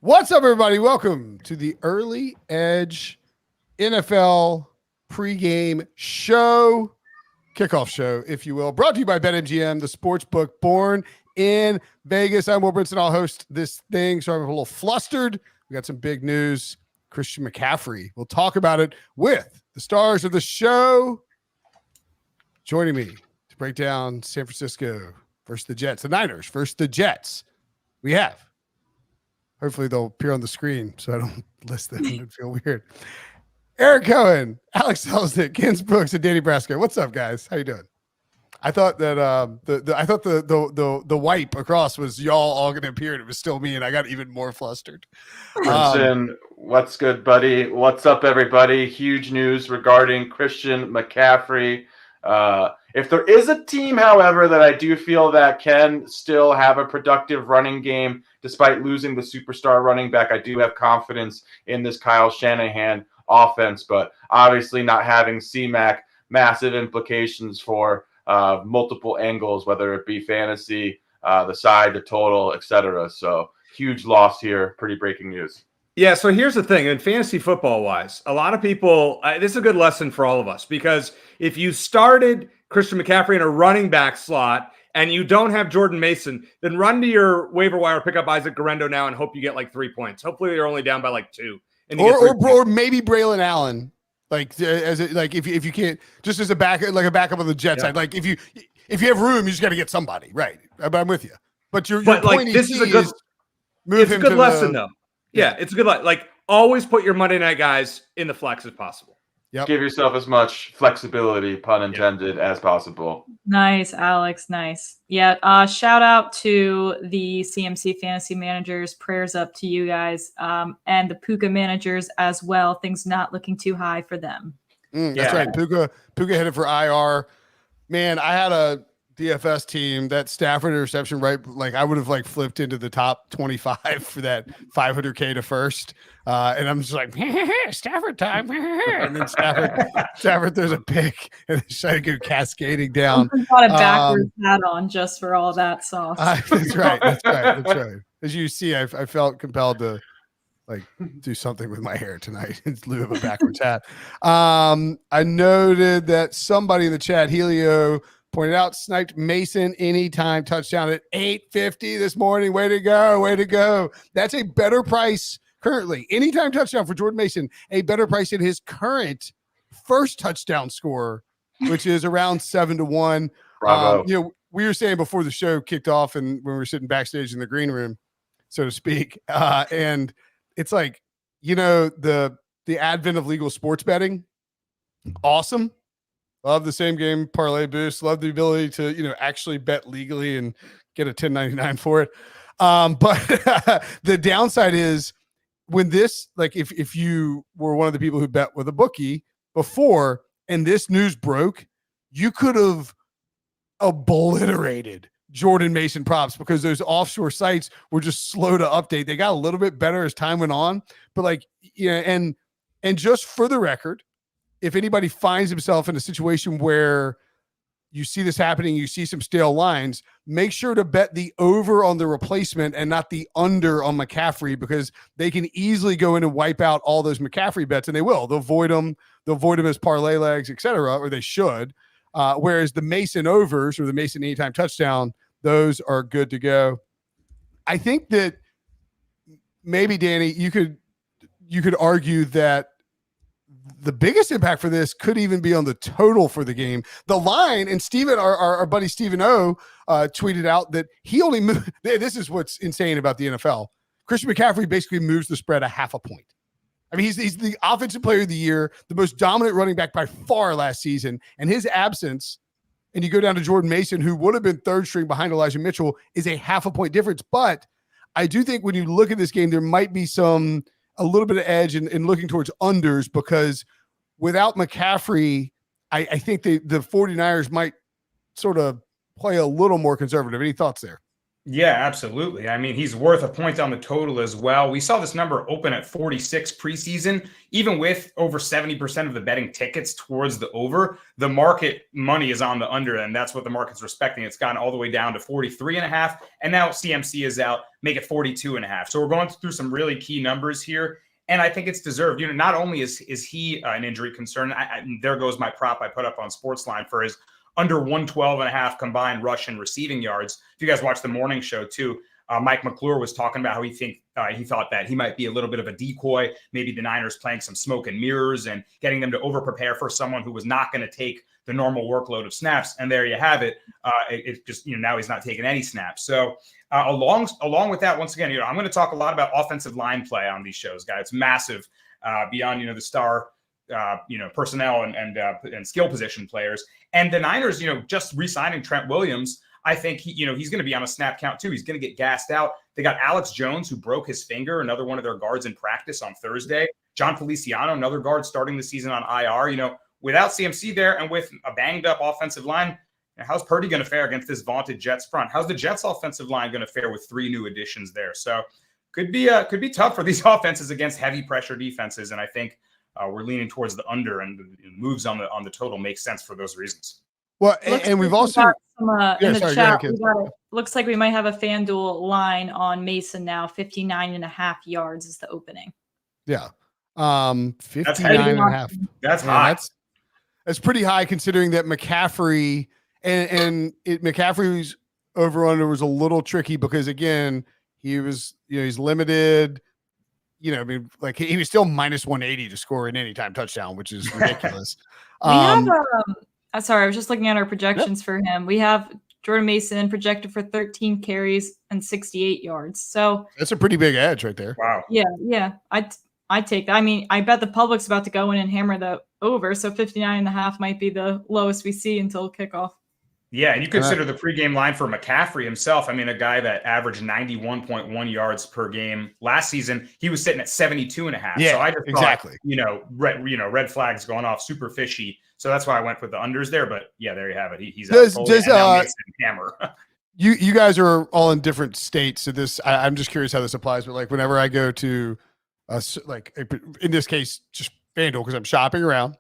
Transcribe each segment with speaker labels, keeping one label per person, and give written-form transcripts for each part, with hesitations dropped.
Speaker 1: What's up, everybody? Welcome to the Early Edge NFL pregame show, kickoff show, if you will, brought to you by BetMGM, the sports book born in Vegas. I'm Will Brinson. I'll host this thing, so I'm a little flustered. We got some big news. Christian McCaffrey. We'll talk about it with the stars of the show. Joining me to break down San Francisco versus the Jets, the Niners versus the Jets. We have. Hopefully they'll appear on the screen so I don't list them and feel weird. Eric Cohen, Alex Selznick, Mackenzie Brooks, and Danny Brasco. What's up, guys? How you doing? I thought that the wipe across was y'all all going to appear, and it was still me, and I got even more flustered.
Speaker 2: Brinson, what's good, buddy? What's up, everybody? Huge news regarding Christian McCaffrey. If there is a team, however, that I do feel that can still have a productive running game despite losing the superstar running back, I do have confidence in this Kyle Shanahan offense, but obviously not having C-Mac, massive implications for multiple angles, whether it be fantasy, the side, the total, etc. So huge loss here. Pretty breaking news.
Speaker 3: Yeah, so here's the thing. In fantasy football-wise, a lot of people this is a good lesson for all of us, because if you started Christian McCaffrey in a running back slot and you don't have Jordan Mason, then run to your waiver wire, pick up Isaac Guerrendo now, and hope you get like 3 points. Hopefully you're only down by like 2. And
Speaker 1: or maybe Braylon Allen, like if you can't, just as a backup of the Jets side. Like if you have room, you just got to get somebody, right? I'm with you. But your point
Speaker 3: this is a good lesson though. Yeah, it's a good like always put your Monday night guys in the flex as possible.
Speaker 2: Yep. Give yourself as much flexibility, pun intended, as possible.
Speaker 4: Nice, Alex. Nice. Yeah. Shout out to the CMC fantasy managers. Prayers up to you guys, and the Puka managers as well. Things not looking too high for them.
Speaker 1: That's right. Puka headed for IR. Man, I had a DFS team, that Stafford interception, right? Like I would have like flipped into the top 25 for that $500K to first. And I'm just like, Stafford time. And then Stafford throws a pick and it's trying to go cascading down.
Speaker 4: Got a backwards hat on just for all that sauce.
Speaker 1: That's right. As you see, I felt compelled to like do something with my hair tonight in lieu of a backwards hat. I noted that somebody in the chat, Helio, pointed out, sniped Mason anytime touchdown at 8:50 this morning. Way to go. That's a better price currently. Anytime touchdown for Jordan Mason, a better price than his current first touchdown score, which is around 7-1.
Speaker 2: Bravo.
Speaker 1: We were saying before the show kicked off and when we were sitting backstage in the green room, so to speak, and it's like, the advent of legal sports betting. Awesome. Love the same game parlay boost. Love the ability to, actually bet legally and get a 1099 for it. But the downside is when this, like if you were one of the people who bet with a bookie before and this news broke, you could have obliterated Jordan Mason props because those offshore sites were just slow to update. They got a little bit better as time went on, but and just for the record, if anybody finds himself in a situation where you see this happening, you see some stale lines, make sure to bet the over on the replacement and not the under on McCaffrey, because they can easily go in and wipe out all those McCaffrey bets, and they will. They'll void them as parlay legs, etc., or they should. Whereas the Mason overs or the Mason anytime touchdown, those are good to go. I think that maybe, Danny, you could argue that the biggest impact for this could even be on the total for the game. The line, and Steven, our buddy Stephen O, tweeted out that he only moved. This is what's insane about the NFL. Christian McCaffrey basically moves the spread a half a point. I mean, he's the offensive player of the year, the most dominant running back by far last season, and his absence, and you go down to Jordan Mason, who would have been third string behind Elijah Mitchell, is a half a point difference. But I do think when you look at this game, there might be a little bit of edge in looking towards unders, because without McCaffrey, I think the 49ers might sort of play a little more conservative. Any thoughts there?
Speaker 5: Yeah, absolutely. I mean, he's worth a point on the total as well. We saw this number open at 46 preseason, even with over 70% of the betting tickets towards the over. The market money is on the under, and that's what the market's respecting. It's gotten all the way down to 43.5, and now CMC is out, make it 42.5. So we're going through some really key numbers here, and I think it's deserved. Not only is he an injury concern, there goes my prop I put up on SportsLine for his under 112.5 combined rush and receiving yards. If you guys watch the morning show too, Mike McClure was talking about how he thought that he might be a little bit of a decoy. Maybe the Niners playing some smoke and mirrors and getting them to over prepare for someone who was not going to take the normal workload of snaps. And there you have it. It just, now he's not taking any snaps. So along with that, once again, I'm going to talk a lot about offensive line play on these shows, guys. It's massive beyond, the star personnel and skill position players. And the Niners, just re-signing Trent Williams, I think he's going to be on a snap count too. He's going to get gassed out. They got Alex Jones, who broke his finger, another one of their guards in practice on Thursday. John Feliciano, another guard starting the season on IR. Without CMC there and with a banged up offensive line, how's Purdy going to fare against this vaunted Jets front? How's the Jets offensive line going to fare with 3 new additions there? So could be tough for these offenses against heavy pressure defenses. And I think we're leaning towards the under, and the moves on the total make sense for those reasons.
Speaker 1: Well, and we've also
Speaker 4: in the chat. Looks like we might have a FanDuel line on Mason now. 59.5 yards is the opening.
Speaker 1: Yeah, 59.5.
Speaker 5: That's high.
Speaker 1: That's pretty high considering that McCaffrey McCaffrey's over under was a little tricky because again he was he's limited. He was still minus 180 to score an anytime touchdown, which is ridiculous.
Speaker 4: Sorry, I was just looking at our projections for him. We have Jordan Mason projected for 13 carries and 68 yards. So
Speaker 1: that's a pretty big edge right there.
Speaker 5: Wow.
Speaker 4: Yeah. I take that. I mean, I bet the public's about to go in and hammer the over. So 59.5 might be the lowest we see until kickoff.
Speaker 5: Yeah, and you consider the pregame line for McCaffrey himself. I mean, a guy that averaged 91.1 yards per game last season, he was sitting at 72.5.
Speaker 1: Yeah,
Speaker 5: so I just
Speaker 1: exactly.
Speaker 5: Thought, red flags going off, super fishy. So that's why I went with the unders there. But yeah, there you have it. He's hammer.
Speaker 1: You guys are all in different states, so I'm just curious how this applies. But whenever I go to in this case, just FanDuel because I'm shopping around.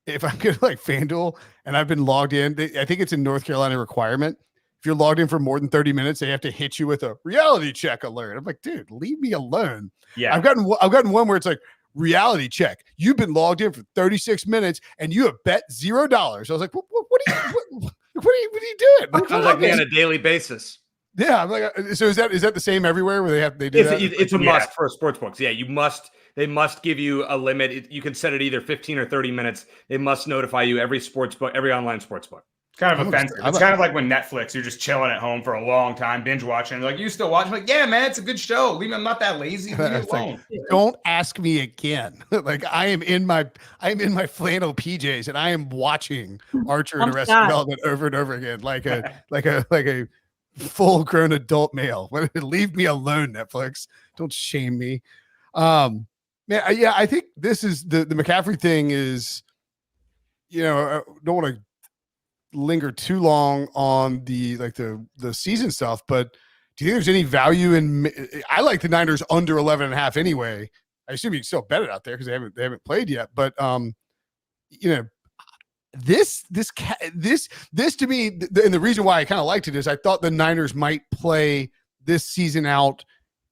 Speaker 1: If I go to FanDuel and I've been logged in, I think it's a North Carolina requirement. If you're logged in for more than 30 minutes, they have to hit you with a reality check alert. I'm like, dude, leave me alone. Yeah, I've gotten one where it's like reality check. You've been logged in for 36 minutes and you have bet $0. I was like, what are you doing?
Speaker 3: Sounds like me on a daily basis.
Speaker 1: Yeah, I'm like, so is that the same everywhere where they do that?
Speaker 3: It's a must for sports books. Yeah, they must give you a limit. You can set it either 15 or 30 minutes. They must notify you every online sports book.
Speaker 5: It's kind of offensive. It's kind of like when Netflix, you're just chilling at home for a long time, binge watching. They're like, you still watch? I'm like, yeah, man, it's a good show. I'm not that lazy. Leave me alone.
Speaker 1: Don't ask me again. I am in my flannel PJs and I am watching Archer and Arrested Development over and over again, like a full-grown adult male. Leave me alone, Netflix. Don't shame me. I think this is the McCaffrey thing is, I don't want to linger too long on the season stuff, but do you think there's any value in? I like the Niners under 11.5 anyway. I assume you can still bet it out there because they haven't played yet, but this to me, and the reason why I kind of liked it is I thought the Niners might play this season out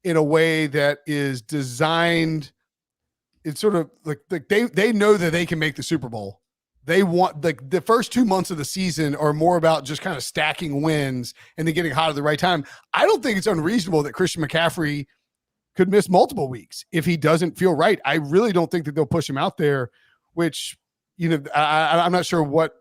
Speaker 1: in a way that is designed. It's sort of like they know that they can make the Super Bowl. They want the first 2 months of the season are more about just kind of stacking wins and then getting hot at the right time. I don't think it's unreasonable that Christian McCaffrey could miss multiple weeks if he doesn't feel right. I really don't think that they'll push him out there, which, I'm not sure what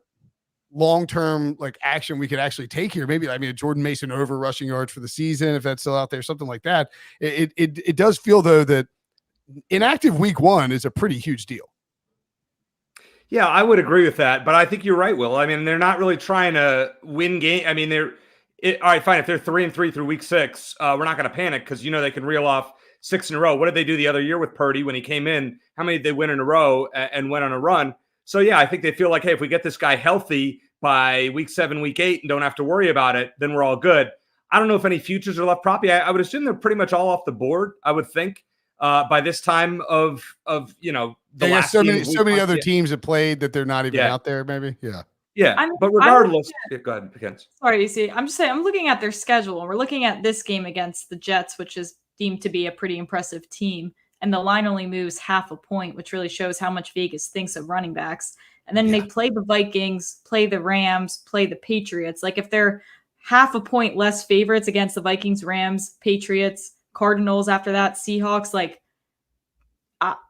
Speaker 1: long-term action we could actually take here. Maybe, a Jordan Mason over rushing yards for the season, if that's still out there, something like that. It does feel though that inactive week 1 is a pretty huge deal.
Speaker 3: Yeah, I would agree with that, but I think you're right, Will. I mean, they're not really trying to win game. I mean, all right, fine. If they're 3-3 through week 6, we're not going to panic because they can reel off 6 in a row. What did they do the other year with Purdy when he came in? How many did they win in a row and went on a run? So yeah, I think they feel like, hey, if we get this guy healthy by week 7, week 8, and don't have to worry about it, then we're all good. I don't know if any futures are left. Proppy, I would assume they're pretty much all off the board, I would think, by this time of the last
Speaker 1: so
Speaker 3: game
Speaker 1: many other teams have played that they're not even out there, maybe.
Speaker 3: Yeah. But regardless, go ahead, Mackenzie.
Speaker 4: Sorry, you see, I'm just saying, I'm looking at their schedule, and we're looking at this game against the Jets, which is deemed to be a pretty impressive team. And the line only moves half a point, which really shows how much Vegas thinks of running backs. And then they play the Vikings, play the Rams, play the Patriots. Like, if they're half a point less favorites against the Vikings, Rams, Patriots, Cardinals after that, Seahawks, like,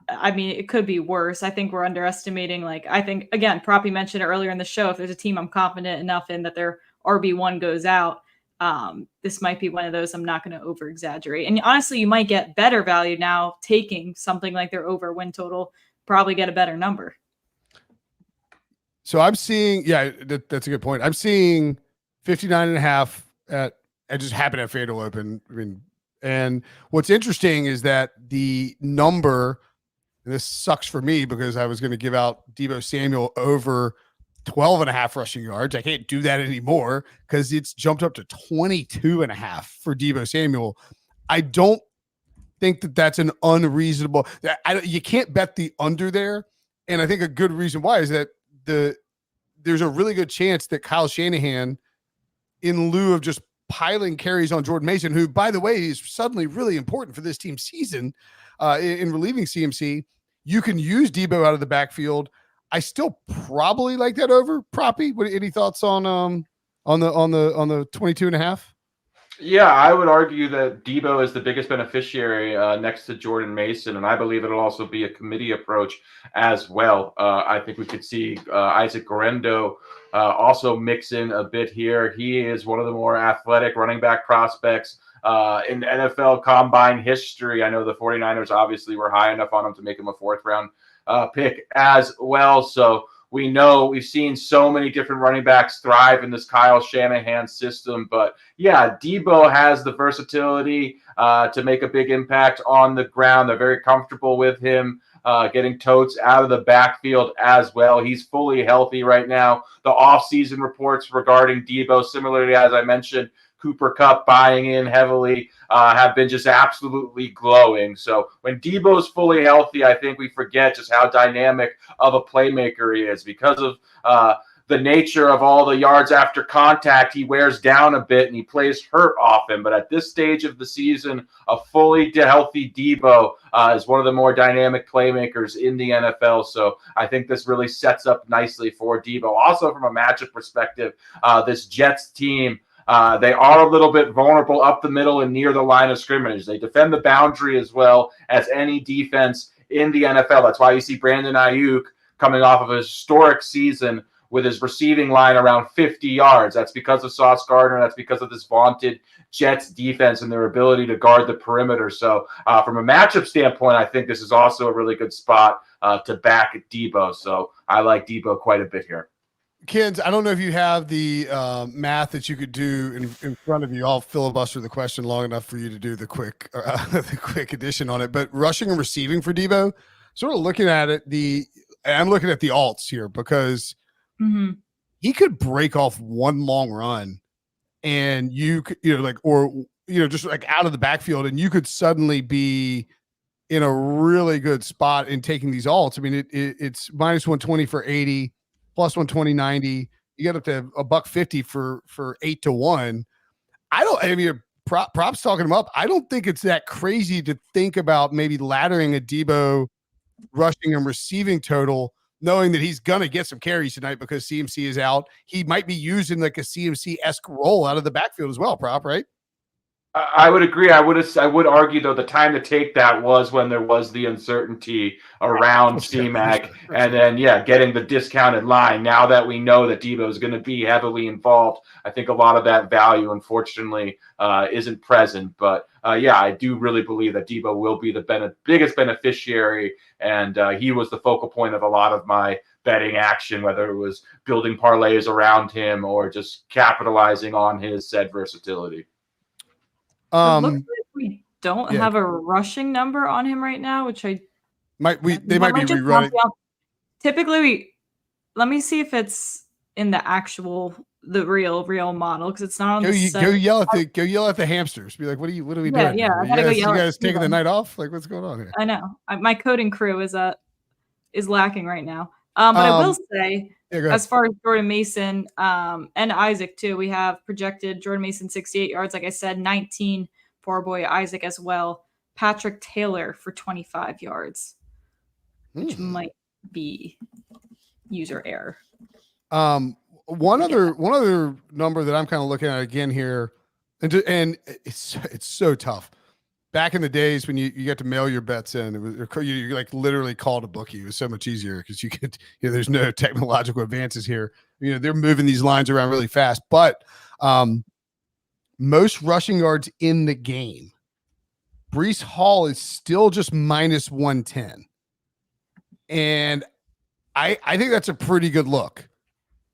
Speaker 4: I mean, it could be worse. I think we're underestimating. I think, again, Proppy mentioned it earlier in the show, if there's a team I'm confident enough in that their RB1 goes out, this might be one of those I'm not going to over-exaggerate. And honestly, you might get better value now taking something like their over-win total, probably get a better number.
Speaker 1: So I'm seeing, that's a good point. I'm seeing 59.5 I just happened to have FanDuel open. I mean, and what's interesting is that the number, and this sucks for me because I was going to give out Deebo Samuel over 12.5 rushing yards. I can't do that anymore because it's jumped up to 22.5 for Deebo Samuel. I don't think that that's an unreasonable. You can't bet the under there, and I think a good reason why is that there's a really good chance that Kyle Shanahan, in lieu of just piling carries on Jordan Mason, who, by the way, is suddenly really important for this team's season in relieving CMC, you can use Deebo out of the backfield. I still probably like that over Proppy. Any thoughts on the 22.5?
Speaker 2: Yeah, I would argue that Deebo is the biggest beneficiary next to Jordan Mason, and I believe it'll also be a committee approach as well. I think we could see Isaac Guerrero also mix in a bit here. He is one of the more athletic running back prospects in NFL Combine history. I know the 49ers obviously were high enough on him to make him a fourth-round pick as well. So we've seen so many different running backs thrive in this Kyle Shanahan system. But yeah, Deebo has the versatility to make a big impact on the ground. They're very comfortable with him getting totes out of the backfield as well. He's fully healthy right now. The offseason reports regarding Deebo, similarly, as I mentioned, Cooper Kupp buying in heavily, have been just absolutely glowing. So when Deebo's fully healthy, I think we forget just how dynamic of a playmaker he is. Because of the nature of all the yards after contact, he wears down a bit and he plays hurt often. But at this stage of the season, a fully healthy Deebo is one of the more dynamic playmakers in the NFL. So I think this really sets up nicely for Deebo. Also, from a matchup perspective, this Jets team, they are a little bit vulnerable up the middle and near the line of scrimmage. They defend the boundary as well as any defense in the NFL. That's why you see Brandon Ayuk coming off of a historic season with his receiving line around 50 yards. That's because of Sauce Gardner. That's because of this vaunted Jets defense and their ability to guard the perimeter. So from a matchup standpoint, I think this is also a really good spot to back Deebo. So I like Deebo quite a bit here.
Speaker 1: Kids, I don't know if you have the math that you could do in front of you. I'll filibuster the question long enough for you to do the quick addition on it. But rushing and receiving for Deebo, sort of looking at it, I'm looking at the alts here because he could break off one long run, and you could, just like out of the backfield, and you could suddenly be in a really good spot in taking these alts. I mean, it's minus 120 for 80. Plus 120, 90. You get up to $150 for 8-1. Props talking him up. I don't think it's that crazy to think about maybe laddering a Deebo rushing and receiving total, knowing that he's gonna get some carries tonight because CMC is out. He might be used in like a CMC-esque role out of the backfield as well. Prop, right?
Speaker 2: I would agree. I would argue, though, the time to take that was when there was the uncertainty around CMAC, and then, getting the discounted line. Now that we know that Deebo is going to be heavily involved, I think a lot of that value, unfortunately, isn't present. But, I do really believe that Deebo will be the biggest beneficiary, and he was the focal point of a lot of my betting action, whether it was building parlays around him or just capitalizing on his said versatility.
Speaker 4: It looks like we don't have a rushing number on him right now, which they might be rerunning. Typically, let me see if it's in the actual the real model because it's not on
Speaker 1: Go,
Speaker 4: the
Speaker 1: go yell at the hamsters. Be like, what are we doing?
Speaker 4: Yeah, I
Speaker 1: You
Speaker 4: gotta go
Speaker 1: guys,
Speaker 4: yell
Speaker 1: you
Speaker 4: at
Speaker 1: guys taking the
Speaker 4: them.
Speaker 1: night off? Like, what's going on here?
Speaker 4: I know my coding crew is lacking right now. But I will say, as far as Jordan Mason and Isaac too, we have projected Jordan Mason 68 yards, like I said, 19 for our boy Isaac as well. Patrick Taylor for 25 yards, which might be user error.
Speaker 1: One other number that I'm kind of looking at again here, and it's so tough. Back in the days when you get to mail your bets in, it was you like literally called a bookie. It was so much easier because you could, there's no technological advances here. They're moving these lines around really fast, but most rushing yards in the game, Breece Hall is still just minus 110. And I think that's a pretty good look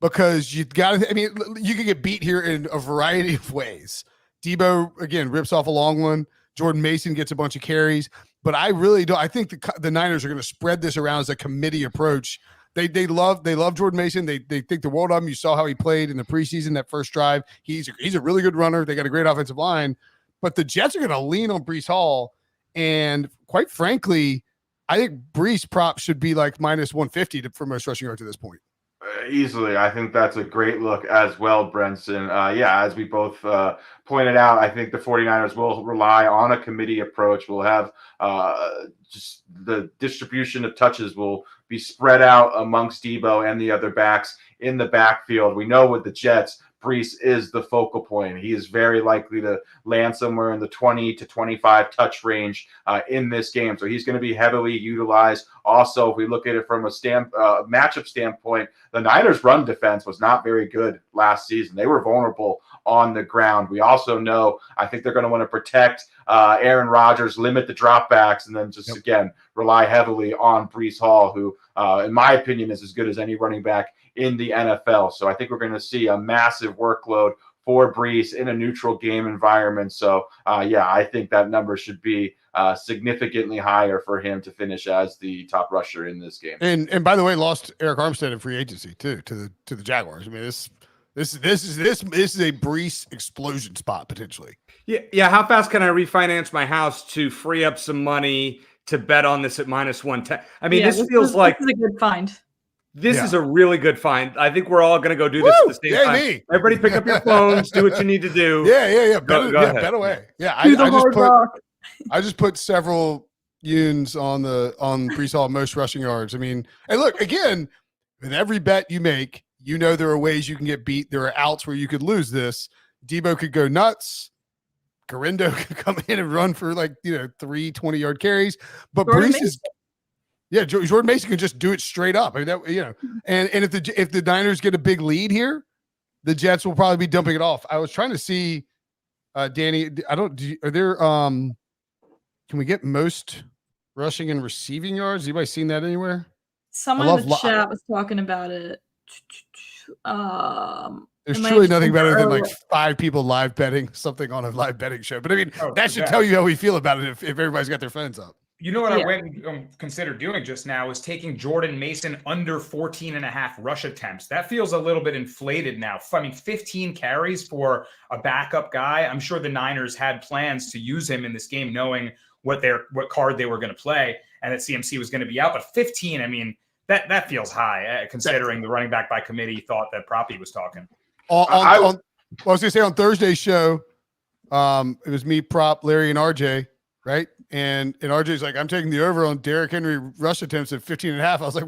Speaker 1: because you've got to, you could get beat here in a variety of ways. Deebo, again, rips off a long one. Jordan Mason gets a bunch of carries, but I really don't. I think the Niners are going to spread this around as a committee approach. They love Jordan Mason. They think the world of him. You saw how he played in the preseason, that first drive. He's a really good runner. They got a great offensive line, but the Jets are going to lean on Breece Hall. And quite frankly, I think Breece prop should be like minus 150 for most rushing yards at this point.
Speaker 2: Easily. I think that's a great look as well, Brinson. As we both pointed out, I think the 49ers will rely on a committee approach. We'll have just the distribution of touches will be spread out amongst Deebo and the other backs in the backfield. We know with the Jets, Breece is the focal point. He is very likely to land somewhere in the 20 to 25 touch range in this game. So he's going to be heavily utilized. Also, if we look at it from a matchup standpoint, the Niners' run defense was not very good last season. They were vulnerable on the ground. We also know, I think they're going to want to protect Aaron Rodgers, limit the dropbacks, and then just, again, rely heavily on Breece Hall, who, in my opinion, is as good as any running back in the NFL. So I think we're going to see a massive workload for Breece in a neutral game environment. So, I think that number should be significantly higher for him to finish as the top rusher in this game.
Speaker 1: And by the way, lost Eric Armstead in free agency too to the Jaguars. This is a Breece explosion spot potentially.
Speaker 3: Yeah. How fast can I refinance my house to free up some money to bet on this at minus 110? This feels like
Speaker 4: this is a good find.
Speaker 3: This is a really good find. I think we're all going to go do this at the same time.
Speaker 1: Me.
Speaker 3: Everybody pick up your phones, do what you need to do.
Speaker 1: Yeah. Bet away. Yeah, I just put several unes on Breece Hall most rushing yards. And look, again, with every bet you make, there are ways you can get beat. There are outs where you could lose this. Deebo could go nuts. Garindo could come in and run for 3 20-yard carries. But
Speaker 4: Jordan
Speaker 1: Breece is... Yeah, Jordan Mason can just do it straight up. And if the Niners get a big lead here, the Jets will probably be dumping it off. I was trying to see, Danny. Can we get most rushing and receiving yards? Anybody seen that anywhere?
Speaker 4: Someone in the chat was talking about it.
Speaker 1: There's truly nothing better than 5 people live betting something on a live betting show. But that should tell you how we feel about it if everybody's got their phones up.
Speaker 5: You know what I went and considered doing just now is taking Jordan Mason under 14.5 rush attempts. That feels a little bit inflated now. 15 carries for a backup guy. I'm sure the Niners had plans to use him in this game, knowing what card they were going to play and that CMC was going to be out. But 15, that feels high considering the running back by committee thought that Proppy was talking.
Speaker 1: I was going to say on Thursday's show, it was me, Prop, Larry, and RJ. Right. And RJ's like, I'm taking the over on Derrick Henry rush attempts at 15.5. I was like,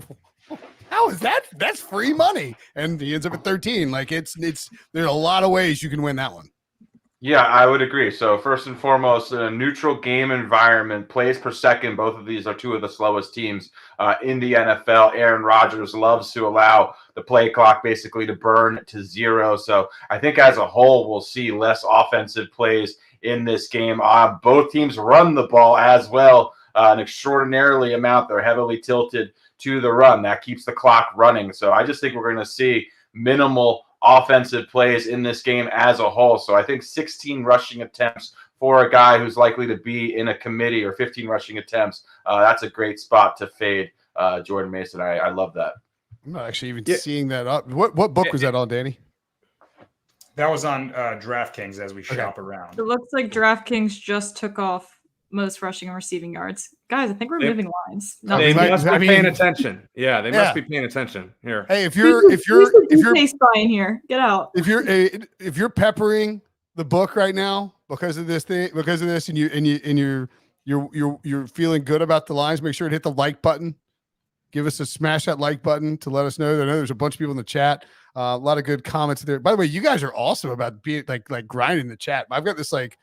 Speaker 1: how is that? That's free money. And he ends up at 13. There's a lot of ways you can win that one.
Speaker 2: Yeah, I would agree. So first and foremost, in a neutral game environment, plays per second, both of these are 2 of the slowest teams in the NFL. Aaron Rodgers loves to allow the play clock basically to burn to 0. So I think as a whole, we'll see less offensive plays in this game. Both teams run the ball as well, an extraordinarily amount. They're heavily tilted to the run. That keeps the clock running. So I just think we're going to see minimal offensive plays in this game as a whole. So I think 16 rushing attempts for a guy who's likely to be in a committee, or 15 rushing attempts. That's a great spot to fade Jordan Mason. I love that.
Speaker 1: I'm not actually even seeing that up. What book was that on, Danny?
Speaker 5: That was on DraftKings as we shop around.
Speaker 4: It looks like DraftKings just took off most rushing and receiving yards. Guys, I think we're moving lines. No,
Speaker 3: They
Speaker 1: might-
Speaker 3: must be
Speaker 1: I mean-
Speaker 3: paying attention. Yeah, they
Speaker 1: Yeah.
Speaker 3: must be paying attention here.
Speaker 1: Hey, if you're
Speaker 4: face buying here, get out.
Speaker 1: if you're peppering the book right now because of this, and you're feeling good about the lines, make sure to hit the like button. Give us smash that like button to let us know. I know there's a bunch of people in the chat. A lot of good comments there. By the way, you guys are awesome about being like grinding the chat. I've got this like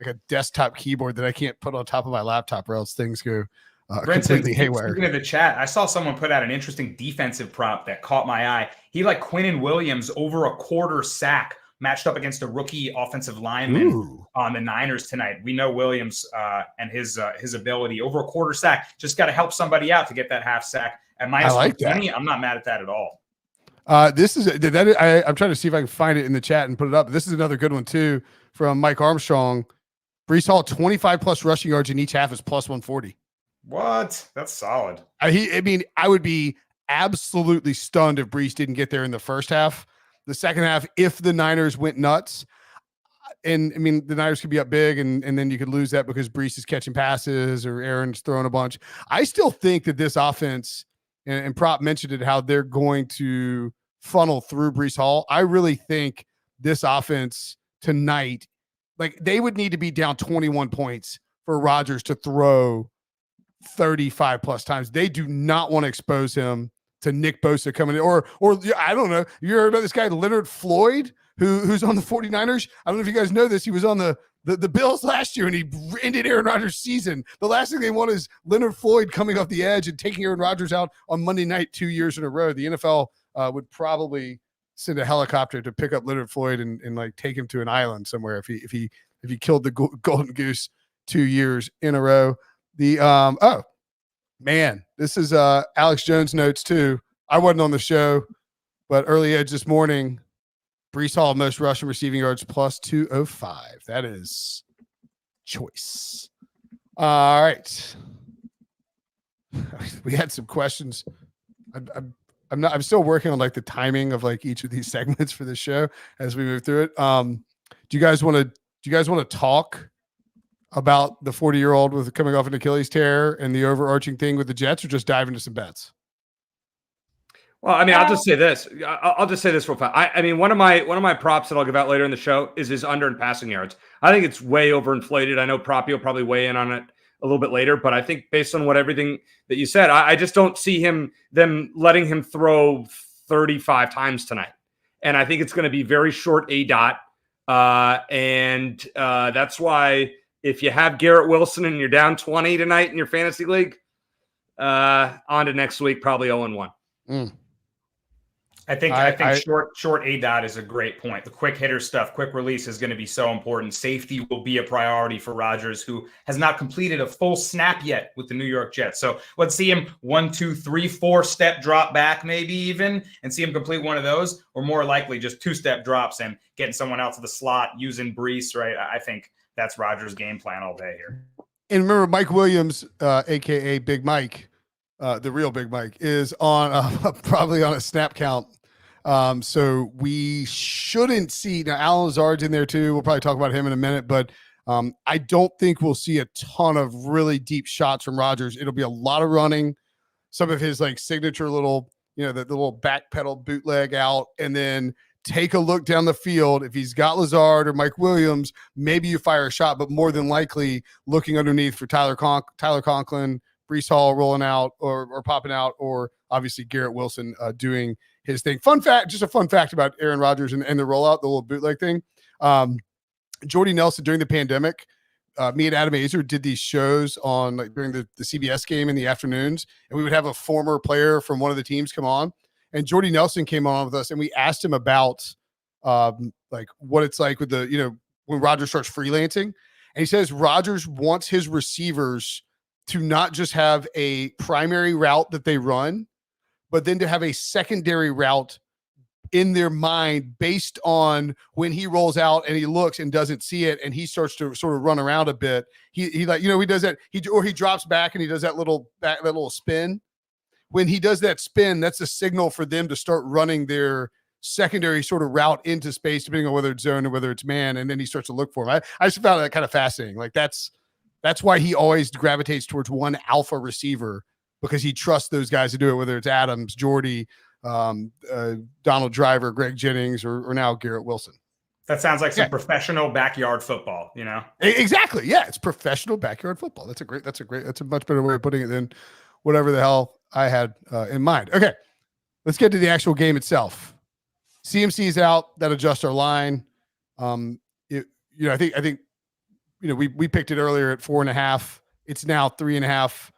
Speaker 1: a desktop keyboard that I can't put on top of my laptop, or else things go
Speaker 5: Brinson,
Speaker 1: completely haywire.
Speaker 5: speaking of the chat, I saw someone put out an interesting defensive prop that caught my eye. He like Quinnen Williams over a quarter sack matched up against a rookie offensive lineman on the Niners tonight. We know Williams and his ability over a quarter sack. Just got to help somebody out to get that half sack at minus 120. I'm not mad at that at all.
Speaker 1: This is I'm trying to see if I can find it in the chat and put it up. This is another good one too from Mike Armstrong. Brees Hall 25 plus rushing yards in each half is plus 140.
Speaker 5: What? That's solid.
Speaker 1: I would be absolutely stunned if Brees didn't get there in the first half. The second half, if the Niners went nuts, and I mean the Niners could be up big, and then you could lose that because Brees is catching passes or Aaron's throwing a bunch. I still think that this offense, and Prop mentioned it, how they're going to funnel through Brees Hall. I really think this offense tonight, like they would need to be down 21 points for Rodgers to throw 35 plus times. They do not want to expose him to Nick Bosa coming in, or I don't know. You heard about this guy, Leonard Floyd, who's on the 49ers? I don't know if you guys know this. He was on the Bills last year, and he ended Aaron Rodgers' season. The last thing they want is Leonard Floyd coming off the edge and taking Aaron Rodgers out on Monday night 2 years in a row. The NFL would probably send a helicopter to pick up Leonard Floyd and like take him to an island somewhere if he killed the golden goose 2 years in a row. Oh man, this is Alex Jones notes too. I wasn't on the show, but early edge this morning, Brees Hall most rushing receiving yards plus 205. That is choice. All right, we had some questions. I'm still working on like the timing of like each of these segments for the show as we move through it. Do you guys want to talk about the 40-year-old with coming off an Achilles tear and the overarching thing with the Jets, or just dive into some bets?
Speaker 3: Well, I mean, I'll just say this. I'll just say this real fast. I mean, one of my props that I'll give out later in the show is his under and passing yards. I think it's way overinflated. I know Proppy will probably weigh in on it a little bit later, but I think based on everything that you said, I just don't see them letting him throw 35 times tonight. And I think it's going to be very short A dot. And that's why if you have Garrett Wilson and you're down 20 tonight in your fantasy league, on to next week, probably 0-1.
Speaker 5: I think short A dot is a great point. The quick hitter stuff, quick release is going to be so important. Safety will be a priority for Rodgers, who has not completed a full snap yet with the New York Jets. So let's see him 1, 2, 3, 4 step drop back, maybe even, and see him complete one of those, or more likely just 2-step drops and getting someone out to the slot using Brees. Right? I think that's Rodgers' game plan all day here.
Speaker 1: And remember, Mike Williams, aka Big Mike, the real Big Mike, is on probably on a snap count. So we shouldn't see now. Alan Lazard's in there too. We'll probably talk about him in a minute, but I don't think we'll see a ton of really deep shots from Rodgers. It'll be a lot of running, some of his like signature little, the little back pedal bootleg out, and then take a look down the field. If he's got Lazard or Mike Williams, maybe you fire a shot, but more than likely looking underneath for Tyler Conklin, Brees Hall rolling out or popping out, or obviously Garrett Wilson doing his thing. Fun fact, just a fun fact about Aaron Rodgers and the rollout, the little bootleg thing. Jordy Nelson during the pandemic, me and Adam Azer did these shows on like during the CBS game in the afternoons, and we would have a former player from one of the teams come on, and Jordy Nelson came on with us, and we asked him about like what it's like with the, when Rodgers starts freelancing. And he says Rodgers wants his receivers to not just have a primary route that they run, but then to have a secondary route in their mind based on when he rolls out and he looks and doesn't see it and he starts to sort of run around a bit. He like, he does that. He drops back and he does that little spin. When he does that spin, that's a signal for them to start running their secondary sort of route into space, depending on whether it's zone or whether it's man, and then he starts to look for him. I just found that kind of fascinating. Like that's why he always gravitates towards one alpha receiver, because he trusts those guys to do it, whether it's Adams, Jordy, Donald Driver, Greg Jennings, or now Garrett Wilson.
Speaker 5: That sounds like some professional backyard football, you know?
Speaker 1: Exactly. Yeah, it's professional backyard football. That's a much better way of putting it than whatever the hell I had in mind. Okay, let's get to the actual game itself. CMC's out. That adjusts our line. I think we picked it earlier at 4.5. It's now 3.5.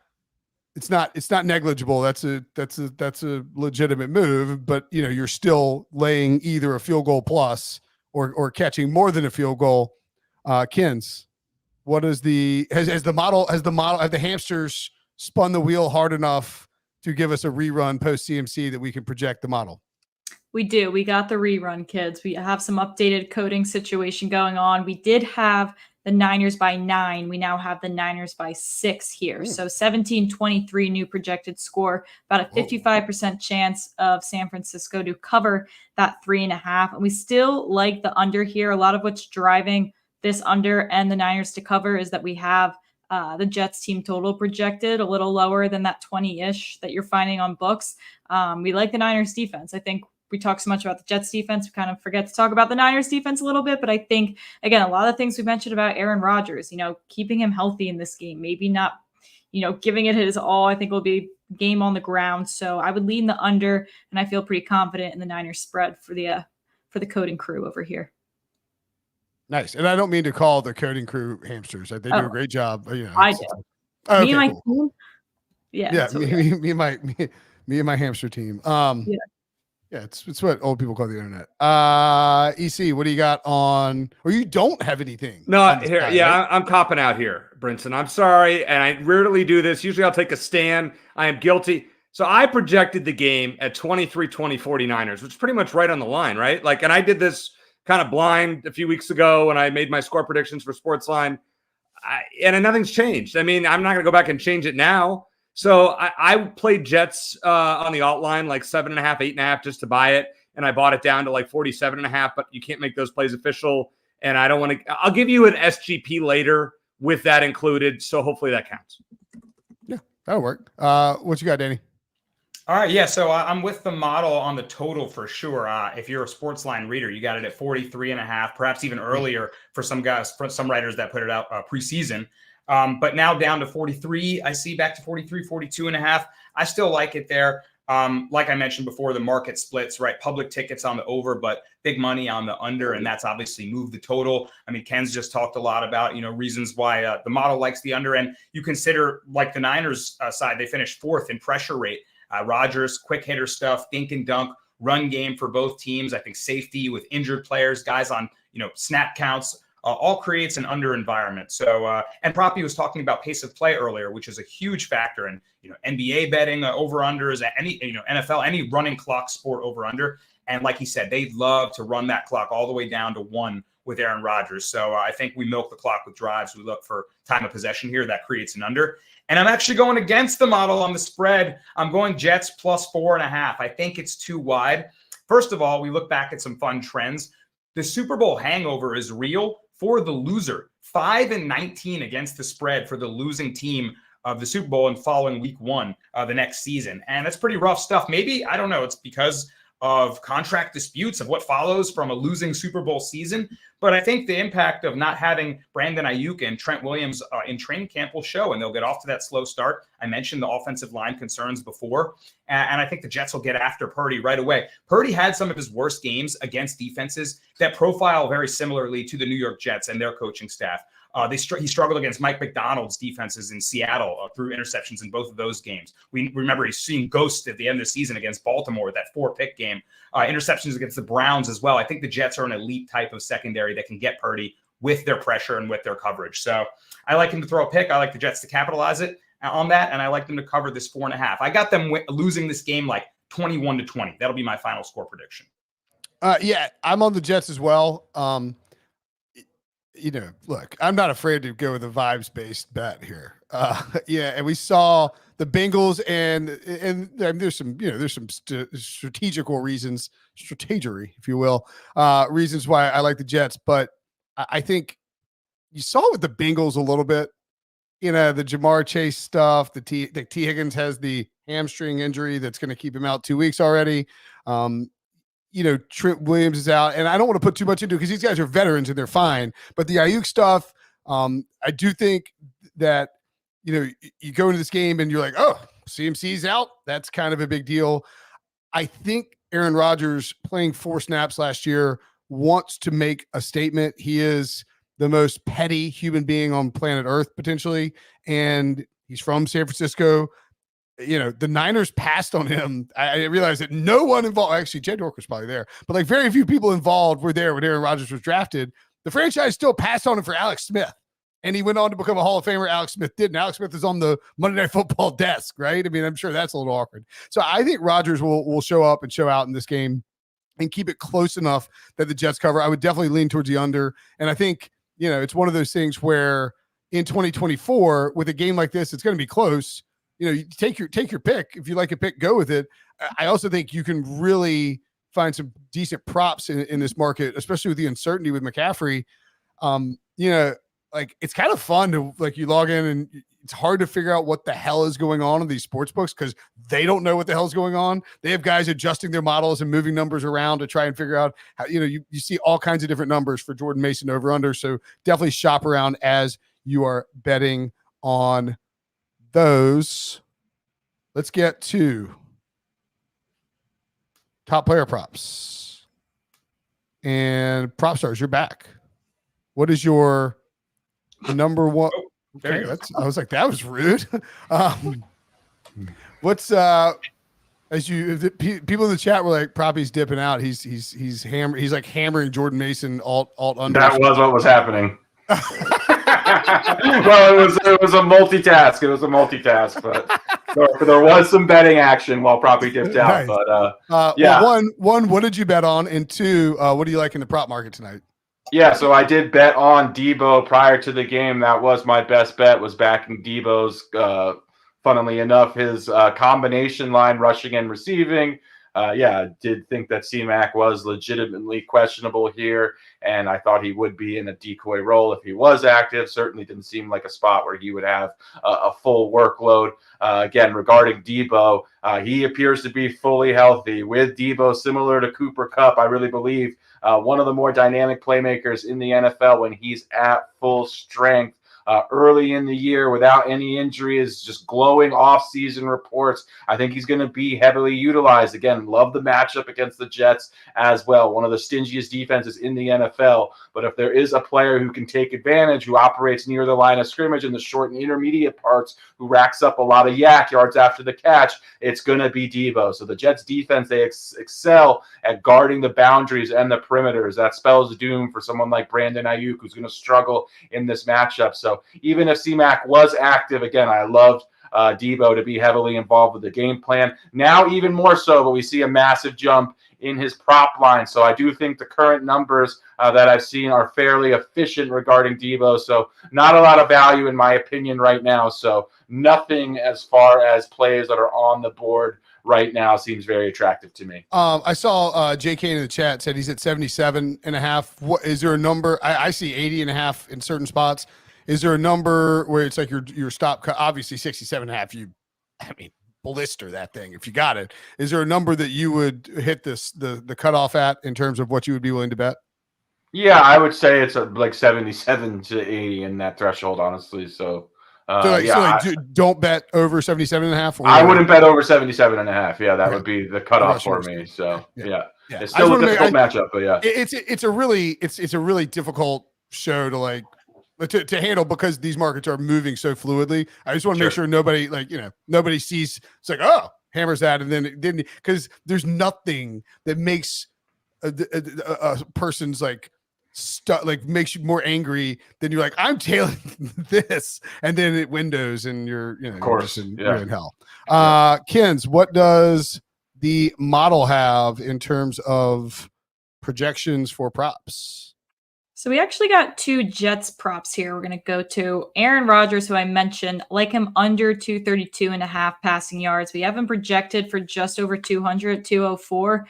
Speaker 1: It's not negligible. That's a legitimate move, but you're still laying either a field goal plus or catching more than a field goal. Kins, what is have the hamsters spun the wheel hard enough to give us a rerun post CMC that we can project the model?
Speaker 4: We do. We got the rerun, kids. We have some updated coding situation going on. We did have the Niners by 9. We now have the Niners by 6 here. So 17-23 new projected score, about a 55% chance of San Francisco to cover that 3.5. And we still like the under here. A lot of what's driving this under and the Niners to cover is that we have the Jets team total projected a little lower than that 20-ish that you're finding on books. We like the Niners defense. I think we talk so much about the Jets defense, we kind of forget to talk about the Niners defense a little bit. But I think, again, a lot of the things we mentioned about Aaron Rodgers, keeping him healthy in this game, maybe not, giving it his all, I think will be game on the ground. So I would lean the under, and I feel pretty confident in the Niners spread for the coding crew over here.
Speaker 1: Nice. And I don't mean to call the coding crew hamsters. They do a great job.
Speaker 4: I do.
Speaker 1: Okay,
Speaker 4: me and my
Speaker 1: cool.
Speaker 4: team. Yeah.
Speaker 1: Me and my hamster team. Yeah, it's what old people call the internet. EC, what do you got on? Or you don't have anything?
Speaker 3: No, here, right? I'm copping out here, Brinson. I'm sorry, and I rarely do this. Usually, I'll take a stand. I am guilty. So I projected the game at 23-20 49ers, which is pretty much right on the line, right? And I did this kind of blind a few weeks ago when I made my score predictions for SportsLine, and nothing's changed. I mean, I'm not going to go back and change it now. So I played Jets on the alt line, 7.5, 8.5, just to buy it. And I bought it down to 47.5, but you can't make those plays official. And I don't want to, I'll give you an SGP later with that included. So hopefully that counts.
Speaker 1: Yeah, that'll work. What you got, Danny?
Speaker 5: All right. Yeah. So I'm with the model on the total for sure. If you're a SportsLine reader, you got it at 43.5, perhaps even earlier for some guys, for some writers that put it out preseason. But now down to 43, I see back to 43, 42.5. I still like it there. Like I mentioned before, the market splits, right? Public tickets on the over, but big money on the under. And that's obviously moved the total. I mean, Ken's just talked a lot about, reasons why the model likes the under. And you consider the Niners side, they finished 4th in pressure rate. Rodgers, quick hitter stuff, dink and dunk, run game for both teams. I think safety with injured players, guys on, snap counts, all creates an under environment. So, and Proppy was talking about pace of play earlier, which is a huge factor in, NBA betting over unders, any, NFL, any running clock sport over under. And like he said, they love to run that clock all the way down to 1 with Aaron Rodgers. So I think we milk the clock with drives. We look for time of possession here. That creates an under. And I'm actually going against the model on the spread. I'm going Jets plus 4.5. I think it's too wide. First of all, we look back at some fun trends. The Super Bowl hangover is real for the loser. 5-19 against the spread for the losing team of the Super Bowl and following week 1 the next season. And that's pretty rough stuff. Maybe, I don't know, it's because of contract disputes of what follows from a losing Super Bowl season. But I think the impact of not having Brandon Ayuk and Trent Williams in training camp will show, and they'll get off to that slow start. I mentioned the offensive line concerns before, and I think the Jets will get after Purdy right away. Purdy had some of his worst games against defenses that profile very similarly to the New York Jets and their coaching staff. He struggled against Mike McDonald's defenses in Seattle through interceptions in both of those games. We remember he's seen ghosts at the end of the season against Baltimore, that 4-pick game. Interceptions against the Browns as well. I think the Jets are an elite type of secondary that can get Purdy with their pressure and with their coverage. So I like him to throw a pick. I like the Jets to capitalize it on that, and I like them to cover this 4.5. I got them losing this game 21-20. That'll be my final score prediction.
Speaker 1: Yeah, I'm on the Jets as well. look, I'm not afraid to go with a vibes-based bet here. And we saw the Bengals and there's some strategical reasons, strategery, if you will, reasons why I like the Jets. But I think you saw with the Bengals a little bit, the Jamar Chase stuff, the T Higgins has the hamstring injury that's going to keep him out 2 weeks already. Trent Williams is out, and I don't want to put too much into it because these guys are veterans and they're fine. But the Ayuk stuff, I do think that, you go into this game and you're like, oh, CMC's out. That's kind of a big deal. I think Aaron Rodgers, playing 4 snaps last year, wants to make a statement. He is the most petty human being on planet Earth, potentially, and he's from San Francisco. The Niners passed on him. I realized that no one involved, actually, Jed Dork was probably there, but like very few people involved were there when Aaron Rodgers was drafted. The franchise still passed on him for Alex Smith, and he went on to become a Hall of Famer. Alex Smith did, and Alex Smith is on the Monday Night Football desk, right? I mean, I'm sure that's a little awkward. So I think Rodgers will show up and show out in this game and keep it close enough that the Jets cover. I would definitely lean towards the under, and I think, it's one of those things where in 2024, with a game like this, it's going to be close. You take your pick. If you like a pick, go with it. I also think you can really find some decent props in this market, especially with the uncertainty with McCaffrey. It's kind of fun to you log in and it's hard to figure out what the hell is going on in these sports books because they don't know what the hell is going on. They have guys adjusting their models and moving numbers around to try and figure out how, you see all kinds of different numbers for Jordan Mason over under. So definitely shop around as you are betting on those. Let's get to top player props and Propstarz. You're back. What is your number one?
Speaker 5: There you go.
Speaker 1: I was like, that was rude. What's as you people in the chat were like, Proppy's dipping out. He's like hammering Jordan Mason alt under.
Speaker 2: That was what was happening. Well, it was a multitask. It was a multitask, but there was some betting action while Proppy dipped out.
Speaker 1: Nice.
Speaker 2: But yeah,
Speaker 1: well, one, what did you bet on? And 2, what do you like in the prop market tonight?
Speaker 2: Yeah, so I did bet on Deebo prior to the game. That was my best bet, was backing Deebo's, funnily enough, his combination line, rushing and receiving. I did think that C-Mac was legitimately questionable here, and I thought he would be in a decoy role if he was active. Certainly didn't seem like a spot where he would have a full workload. Again, regarding Deebo, he appears to be fully healthy. With Deebo, similar to Cooper Kupp, I really believe one of the more dynamic playmakers in the NFL when he's at full strength. Early in the year without any injuries, just glowing off-season reports. I think he's going to be heavily utilized. Again, love the matchup against the Jets as well. One of the stingiest defenses in the NFL. But if there is a player who can take advantage, who operates near the line of scrimmage in the short and intermediate parts, who racks up a lot of yak yards after the catch, it's going to be Deebo. So the Jets defense, they excel at guarding the boundaries and the perimeters. That spells doom for someone like Brandon Ayuk, who's going to struggle in this matchup. So even if C-Mac was active, again, I loved Deebo to be heavily involved with the game plan. Now even more so, but we see a massive jump in his prop line. So I do think the current numbers that I've seen are fairly efficient regarding Deebo. So not a lot of value in my opinion right now. So nothing as far as plays that are on the board right now seems very attractive to me.
Speaker 1: I saw JK in the chat said he's at 77.5. What is there a number? I see 80.5 in certain spots. Is there a number where it's like your stop cut? Obviously 67.5. Blister that thing if you got it. Is there a number that you would hit the cutoff at in terms of what you would be willing to bet?
Speaker 2: Yeah, I would say it's like 77 to 80 in that threshold, honestly. So don't bet over 77.5. I wouldn't bet over 77.5. Yeah, that would be the cutoff for me. So yeah. It's still a difficult matchup, but yeah,
Speaker 1: it's a really difficult show to handle because these markets are moving so fluidly. I just want to make sure nobody sees it's like, oh, hammers that, and then because there's nothing that makes a person's makes you more angry than you're like, I'm tailing this, and then it windows and you're of course you're in hell. Kens, what does the model have in terms of projections for props?
Speaker 4: So we actually got 2 Jets props here. We're going to go to Aaron Rodgers, who I mentioned, like him under 232.5 passing yards. We have him projected for just over 200, 204.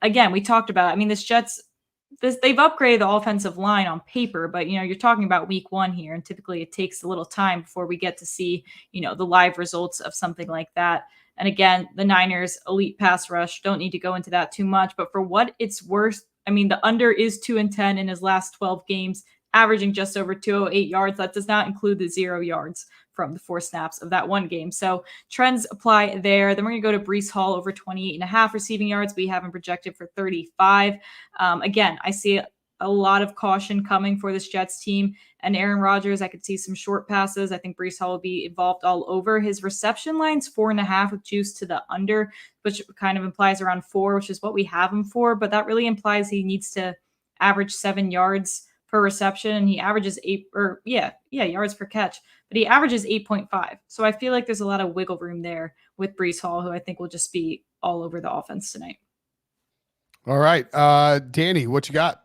Speaker 4: Again, we talked about, I mean, they've upgraded the offensive line on paper, but you're talking about week 1 here, and typically it takes a little time before we get to see, the live results of something like that. And again, the Niners elite pass rush, don't need to go into that too much, but for what it's worth, I mean, the under is 2-10 in his last 12 games, averaging just over 208 yards. That does not include the 0 yards from the 4 snaps of that one game. So trends apply there. Then we're going to go to Breece Hall over 28.5 receiving yards. We have him projected for 35. Again, I see a lot of caution coming for this Jets team. And Aaron Rodgers, I could see some short passes. I think Breece Hall will be involved all over. His reception line's 4.5 with juice to the under, which kind of implies around 4, which is what we have him for. But that really implies he needs to average 7 yards per reception. And he averages yards per catch, but he averages 8.5. So I feel like there's a lot of wiggle room there with Breece Hall, who I think will just be all over the offense tonight.
Speaker 1: All right. Danny, what you got?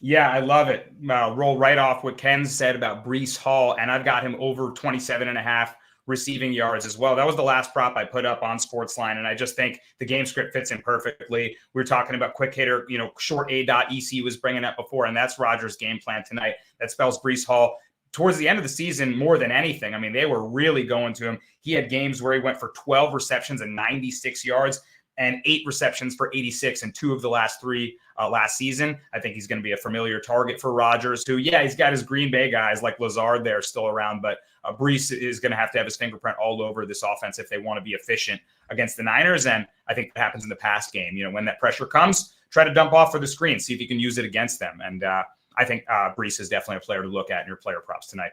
Speaker 5: Yeah, I love it. Roll right off what Ken said about Breece Hall, and I've got him over 27.5 receiving yards as well. That was the last prop I put up on SportsLine, and I just think the game script fits in perfectly. We were talking about quick hitter, short A.EC was bringing up before, and that's Rodgers' game plan tonight. That spells Breece Hall towards the end of the season more than anything. I mean, they were really going to him. He had games where he went for 12 receptions and 96 yards. And 8 receptions for 86 in 2 of the last 3 last season. I think he's going to be a familiar target for Rodgers, who, he's got his Green Bay guys like Lazard there still around, but Breece is going to have his fingerprint all over this offense if they want to be efficient against the Niners. And I think that happens in the pass game. When that pressure comes, try to dump off for the screen, see if you can use it against them. And I think Breece is definitely a player to look at in your player props tonight.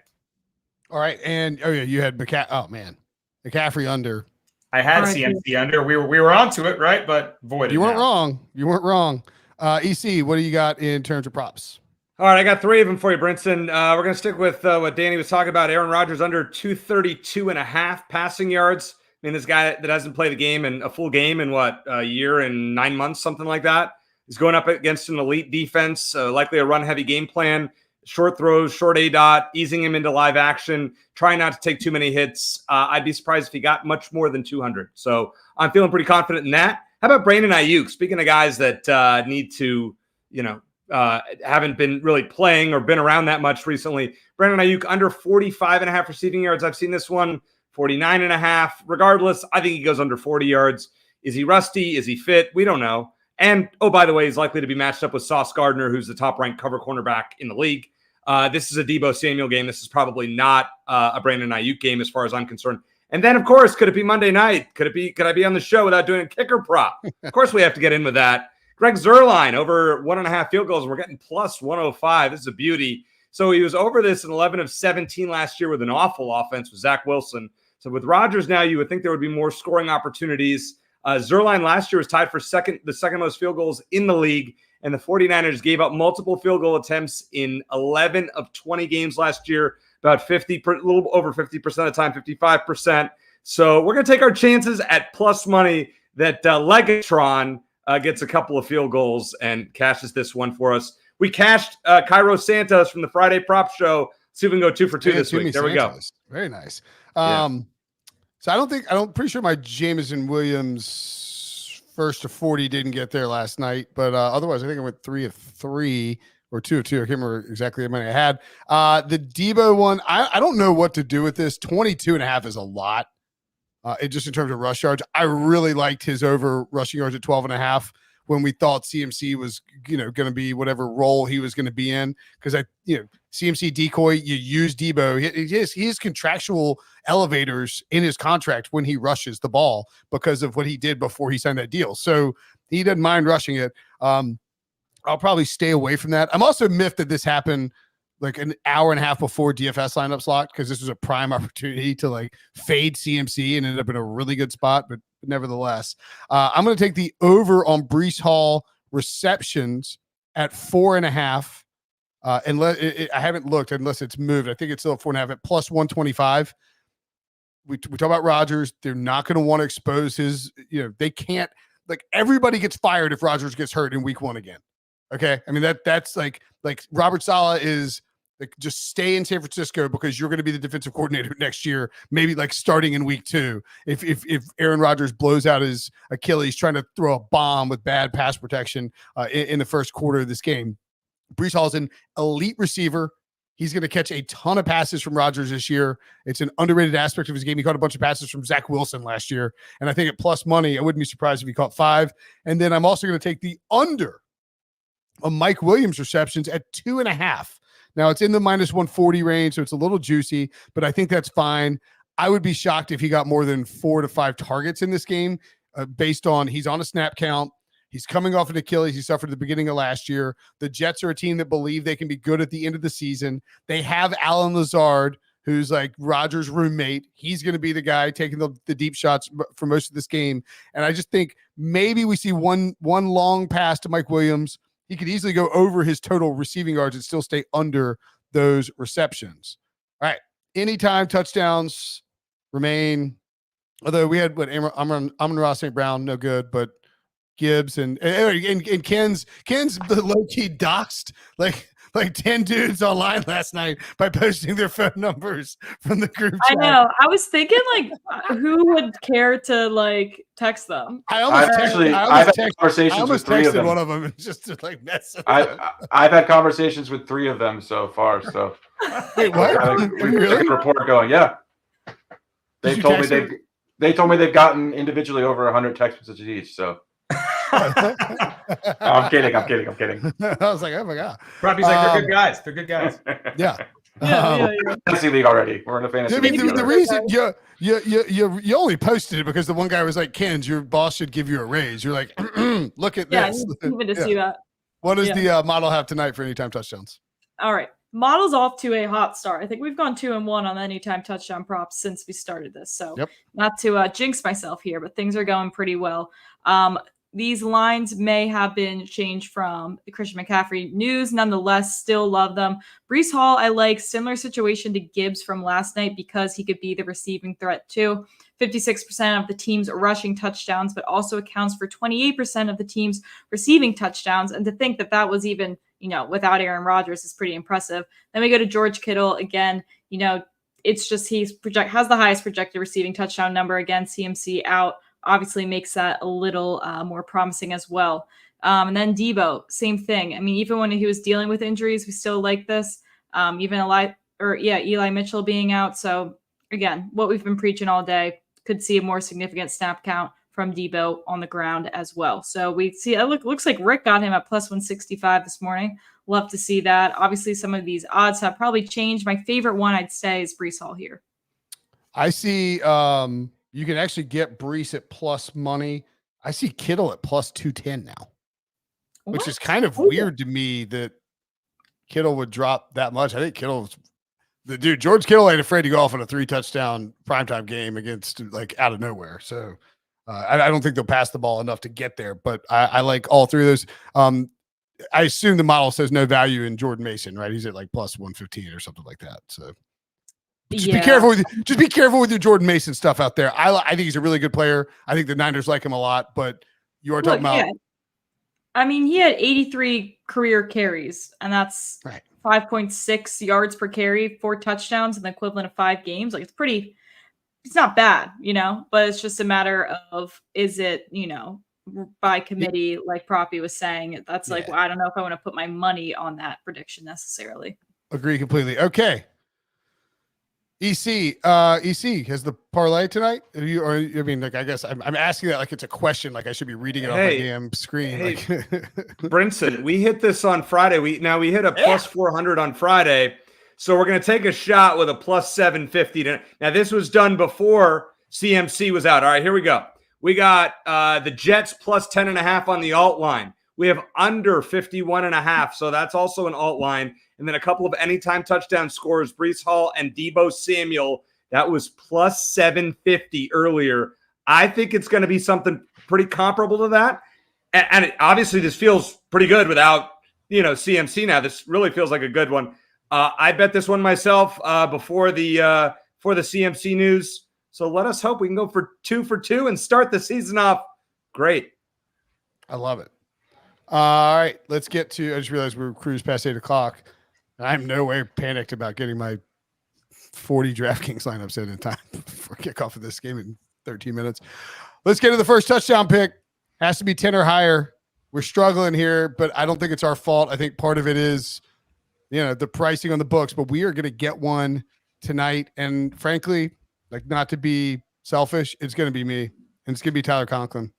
Speaker 1: All right. And, you had McCaffrey under.
Speaker 5: I had CMC under. We were onto it, right? But voided.
Speaker 1: You weren't wrong. EC, what do you got in terms of props?
Speaker 3: All right, I got 3 of them for you, Brinson. We're going to stick with what Danny was talking about. Aaron Rodgers under 232.5 passing yards. I mean, this guy that hasn't played a full game in a year and 9 months, something like that. He's going up against an elite defense, likely a run-heavy game plan. Short throws, short A-dot, easing him into live action, trying not to take too many hits. I'd be surprised if he got much more than 200. So I'm feeling pretty confident in that. How about Brandon Ayuk? Speaking of guys that need to, haven't been really playing or been around that much recently. Brandon Ayuk under 45.5 receiving yards. I've seen this one, 49.5. Regardless, I think he goes under 40 yards. Is he rusty? Is he fit? We don't know. And, by the way, he's likely to be matched up with Sauce Gardner, who's the top-ranked cover cornerback in the league. This is a Deebo Samuel game. This is probably not a Brandon Ayuk game as far as I'm concerned. And then, of course, could it be Monday night? Could I be on the show without doing a kicker prop? Of course, we have to get in with that. Greg Zuerlein over 1.5 field goals. We're getting plus 105. This is a beauty. So he was over this in 11 of 17 last year with an awful offense with Zach Wilson. So with Rodgers now, you would think there would be more scoring opportunities. Zuerlein last year was tied for the second most field goals in the league. And the 49ers gave up multiple field goal attempts in 11 of 20 games last year, about a little over 50% of the time, 55%. So we're going to take our chances at plus money that Legatron gets a couple of field goals and cashes this one for us. We cashed Cairo Santos from the Friday prop show. See if we can go 2 for 2 this week. There we go.
Speaker 1: Very nice. So pretty sure my Jameson Williams first to 40 didn't get there last night, but otherwise I think I went 3 of 3 or 2 of 2. I can't remember exactly how many I had. The Deebo one, I don't know what to do with this. 22.5 is a lot. Just in terms of rush yards, I really liked his over rushing yards at 12.5 when we thought CMC was, going to be whatever role he was going to be in. Because CMC decoy, you use Deebo. He has contractual elevators in his contract when he rushes the ball because of what he did before he signed that deal. So he doesn't mind rushing it. I'll probably stay away from that. I'm also miffed that this happened like an hour and a half before DFS lineup slot, because this was a prime opportunity to fade CMC and ended up in a really good spot. But nevertheless, I'm going to take the over on Breece Hall receptions at 4.5. I haven't looked unless it's moved. I think it's still at 4.5 at plus 125. We talk about Rodgers. They're not going to want to expose his, they can't, everybody gets fired if Rodgers gets hurt in week 1 again. Okay. I mean, that's like Robert Saleh is like, just stay in San Francisco because you're going to be the defensive coordinator next year, maybe like starting in week 2. If Aaron Rodgers blows out his Achilles trying to throw a bomb with bad pass protection in the first quarter of this game. Breece Hall is an elite receiver. He's going to catch a ton of passes from Rodgers this year. It's an underrated aspect of his game. He caught a bunch of passes from Zach Wilson last year. And I think at plus money, I wouldn't be surprised if he caught 5. And then I'm also going to take the under of Mike Williams receptions at 2.5. Now it's in the minus 140 range, so it's a little juicy, but I think that's fine. I would be shocked if he got more than 4 to 5 targets in this game based on he's on a snap count. He's coming off an Achilles he suffered at the beginning of last year. The Jets are a team that believe they can be good at the end of the season. They have Alan Lazard, who's like Rodgers' roommate. He's going to be the guy taking the deep shots for most of this game. And I just think maybe we see one long pass to Mike Williams. He could easily go over his total receiving yards and still stay under those receptions. All right. Anytime touchdowns remain. Although we had Amon-Ra St. Brown, no good, but Gibbs and Ken's the low-key doxed like 10 dudes online last night by posting their phone numbers from the group chat.
Speaker 4: I know. I was thinking like who would care to like text them?
Speaker 2: I've had conversations with 3 of them.
Speaker 1: One of them just to like mess with
Speaker 2: I've had conversations with 3 of them so far. So
Speaker 1: wait, what? Really?
Speaker 2: Report going, yeah. They told me they've gotten individually over 100 text messages each. So I'm kidding.
Speaker 1: I was like, oh my god.
Speaker 5: Probably like they're good guys. They're good guys.
Speaker 1: Yeah.
Speaker 2: Fantasy league already. We're in a fantasy league.
Speaker 1: The reason you only posted it because the one guy was like, Ken's, your boss should give you a raise. You're like, look at this.
Speaker 4: Yeah, even to see that.
Speaker 1: What does the model have tonight for anytime touchdowns?
Speaker 4: All right. Model's off to a hot start. I think we've gone 2-1 on anytime touchdown props since we started this. So not to jinx myself here, but things are going pretty well. These lines may have been changed from the Christian McCaffrey news. Nonetheless, still love them. Breece Hall, I like. Similar situation to Gibbs from last night because he could be the receiving threat too. 56% of the team's rushing touchdowns, but also accounts for 28% of the team's receiving touchdowns. And to think that was even, without Aaron Rodgers is pretty impressive. Then we go to George Kittle again. It's just has the highest projected receiving touchdown number. Again, CMC out. Obviously makes that a little more promising as well. And then Deebo, same thing. I mean, even when he was dealing with injuries, we still like this. Even Eli Mitchell being out. So again, what we've been preaching all day, could see a more significant snap count from Deebo on the ground as well. So we see it looks like Rick got him at plus 165 this morning. Love to see that. Obviously, some of these odds have probably changed. My favorite one I'd say is Breece Hall here.
Speaker 1: I see you can actually get Breece at plus money. I see Kittle at plus 210 now, which is kind of weird to me that Kittle would drop that much. I think George Kittle ain't afraid to go off on a 3-touchdown primetime game against like out of nowhere. So I don't think they'll pass the ball enough to get there, but I like all 3 of those. I assume the model says no value in Jordan Mason, right? He's at like plus 115 or something like that. So just be careful with your Jordan Mason stuff out there. I think he's a really good player. I think the Niners like him a lot, but you are talking about.
Speaker 4: I mean, he had 83 career carries, and that's 5.6 yards per carry, 4 touchdowns, and the equivalent of 5 games. Like it's not bad, but it's just a matter of, is it, by committee, like Proppy was saying. That's like, well, I don't know if I want to put my money on that prediction necessarily.
Speaker 1: Agree completely. Okay. EC has the parlay tonight. I guess I'm asking that like it's a question, like I should be reading it off my damn screen.
Speaker 3: Hey, Brinson, we hit this on Friday. We hit a plus 400 on Friday, so we're gonna take a shot with a plus 750. Now this was done before CMC was out. All right, here we go. We got the Jets plus 10.5 on the alt line. We have under 51.5, so that's also an alt line. And then a couple of anytime touchdown scorers, Breece Hall and Deebo Samuel. That was plus 750 earlier. I think it's going to be something pretty comparable to that. And obviously this feels pretty good without, CMC now. This really feels like a good one. I bet this one myself before the CMC news. So let us hope we can go for 2 for 2 and start the season off great.
Speaker 1: I love it. All right, let's get to. I just realized we're cruised past 8:00. I'm no way panicked about getting my 40 DraftKings lineups in time for kickoff of this game in 13 minutes. Let's get to the first touchdown pick. Has to be 10 or higher. We're struggling here, but I don't think it's our fault. I think part of it is, the pricing on the books, but we are going to get one tonight. And frankly, not to be selfish, it's going to be me, and it's going to be Tyler Conklin.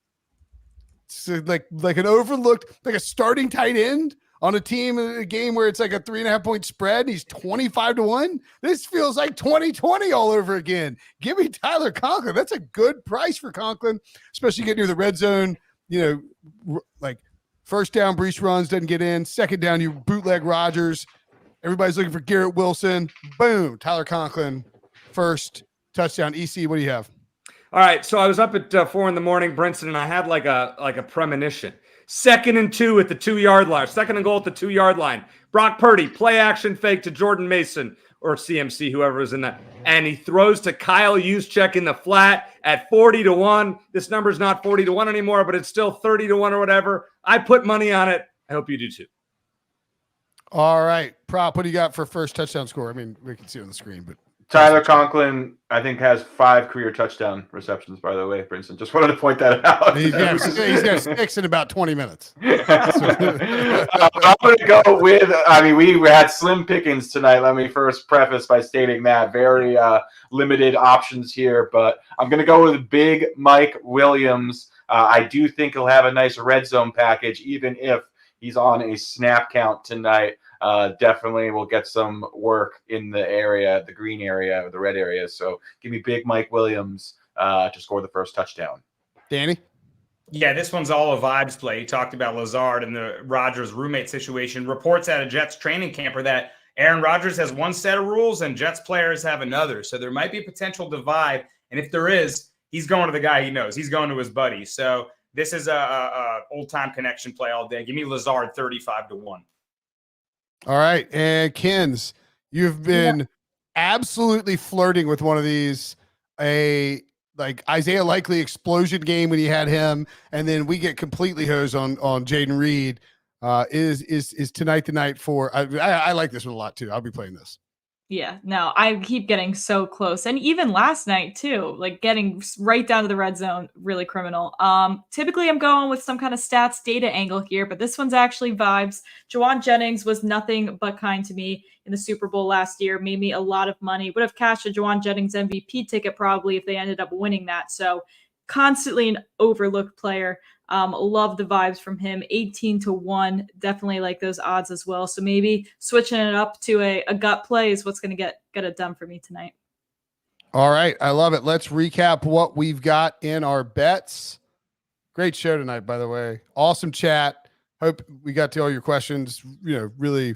Speaker 1: It's like an overlooked, like a starting tight end on a team in a game where it's like a 3.5 point spread. And he's 25-1. This feels like 2020 all over again. Give me Tyler Conklin. That's a good price for Conklin, especially getting near the red zone. Like first down, Brees runs, doesn't get in. Second down, you bootleg Rodgers. Everybody's looking for Garrett Wilson. Boom, Tyler Conklin, first touchdown. EC, what do you have?
Speaker 3: All right, so I was up at 4 a.m, Brinson, and I had like a premonition. 2nd and 2 at the 2-yard line. 2nd and goal at the 2-yard line. Brock Purdy, play action fake to Jordan Mason or CMC, whoever was in that. And he throws to Kyle Juszczyk in the flat at 40-1. This number's not 40-1 anymore, but it's still 30-1 or whatever. I put money on it. I hope you do too.
Speaker 1: All right. Prop, what do you got for first touchdown score? I mean, we can see it on the screen, but
Speaker 2: Tyler Conklin, I think, has 5 career touchdown receptions, by the way, Brinson. Just wanted to point that out.
Speaker 1: He's got 6 in about 20 minutes.
Speaker 2: I'm going to go with, we had slim pickings tonight. Let me first preface by stating that. Very limited options here, but I'm going to go with Big Mike Williams. I do think he'll have a nice red zone package, even if he's on a snap count tonight. Definitely will get some work in the area, the green area or the red area. So give me Big Mike Williams to score the first touchdown.
Speaker 1: Danny?
Speaker 5: Yeah, this one's all a vibes play. You talked about Lazard and the Rodgers roommate situation. Reports at a Jets training camper that Aaron Rodgers has one set of rules and Jets players have another. So there might be a potential divide. And if there is, he's going to the guy he knows. He's going to his buddy. So this is a old-time connection play all day. Give me Lazard 35-1.
Speaker 1: All right. And Kins, you've been absolutely flirting with one of these, Isaiah Likely explosion game when he had him, and then we get completely hosed on Jaden Reed. Is tonight the night for? I like this one a lot too. I'll be playing this.
Speaker 4: Yeah, no, I keep getting so close. And even last night too, like getting right down to the red zone, really criminal. Typically I'm going with some kind of stats data angle here, but this one's actually vibes. Juwan Jennings was nothing but kind to me in the Super Bowl last year, made me a lot of money. Would have cashed a Juwan Jennings MVP ticket probably if they ended up winning that. So constantly an overlooked player. Love the vibes from him. 18-1. Definitely like those odds as well. So maybe switching it up to a gut play is what's going to get it done for me tonight.
Speaker 1: All right. I love it. Let's recap what we've got in our bets. Great show tonight, by the way. Awesome chat. Hope we got to all your questions, really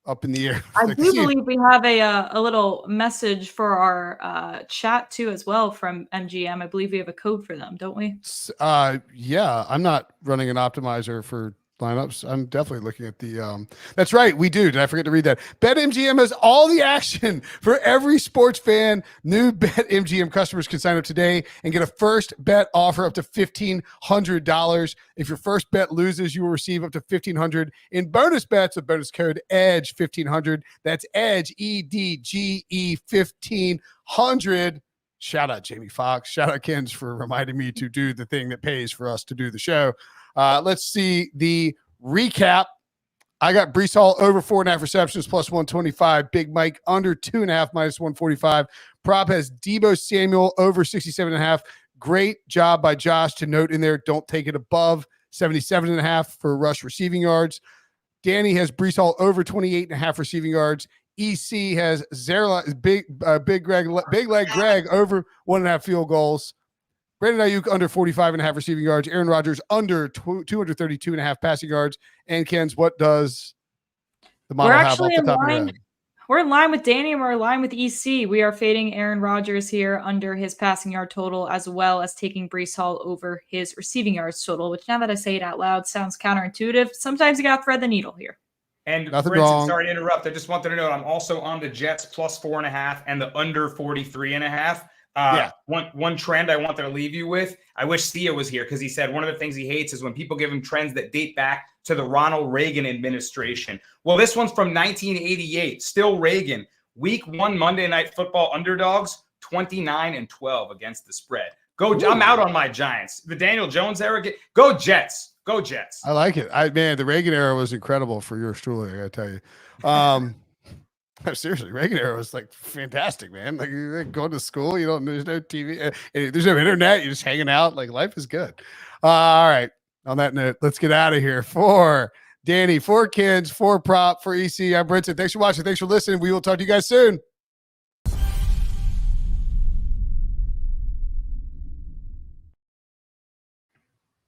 Speaker 1: up in the air.
Speaker 4: I do believe we have a little message for our chat too as well from MGM. I believe we have a code for them, don't we?
Speaker 1: Yeah, I'm not running an optimizer for lineups. I'm definitely looking at the that's right, we do. Did I forget to read that? BetMGM has all the action for every sports fan. New BetMGM customers can sign up today and get a first bet offer up to $1,500. If your first bet loses, you will receive up to $1,500 in bonus bets with bonus code EDGE1500. That's EDGE, EDGE 1500. Shout out Jamie Foxx. Shout out Kens for reminding me to do the thing that pays for us to do the show. Let's see the recap. I got Brees Hall over 4.5 receptions plus 125. Big Mike under 2.5 minus 145. Prop has Deebo Samuel over 67.5. Great job by Josh to note in there. Don't take it above 77.5 for rush receiving yards. Danny has Brees Hall over 28.5 receiving yards. EC has Big Leg Greg over 1.5 field goals. Brandon Ayuk under 45.5 receiving yards. Aaron Rodgers under 232.5 passing yards. And Ken's, what does the model have off the top of your head?
Speaker 4: We're in line with Danny and we're in line with EC. We are fading Aaron Rodgers here under his passing yard total, as well as taking Brees Hall over his receiving yards total, which now that I say it out loud sounds counterintuitive. Sometimes you got to thread the needle here.
Speaker 5: And
Speaker 1: nothing
Speaker 5: Brinson,
Speaker 1: wrong.
Speaker 5: Sorry to interrupt. I just wanted to note I'm also on the Jets plus 4.5 and the under 43.5. One trend I want to leave you with. I wish Thea was here because he said one of the things he hates is when people give him trends that date back to the Ronald Reagan administration. Well, this one's from 1988. Still Reagan. Week 1 Monday Night Football underdogs 29-12 against the spread. I'm out on my Giants. The Daniel Jones era. Go Jets. Go Jets.
Speaker 1: I like it. The Reagan era was incredible for yours truly, I gotta tell you. Seriously, Reagan era was like fantastic, man. Like you're going to school, there's no TV, there's no internet, you're just hanging out. Like life is good. All right. On that note, let's get out of here. For Danny, for Kens, for Prop, for EC, I'm Brinson. Thanks for watching. Thanks for listening. We will talk to you guys soon.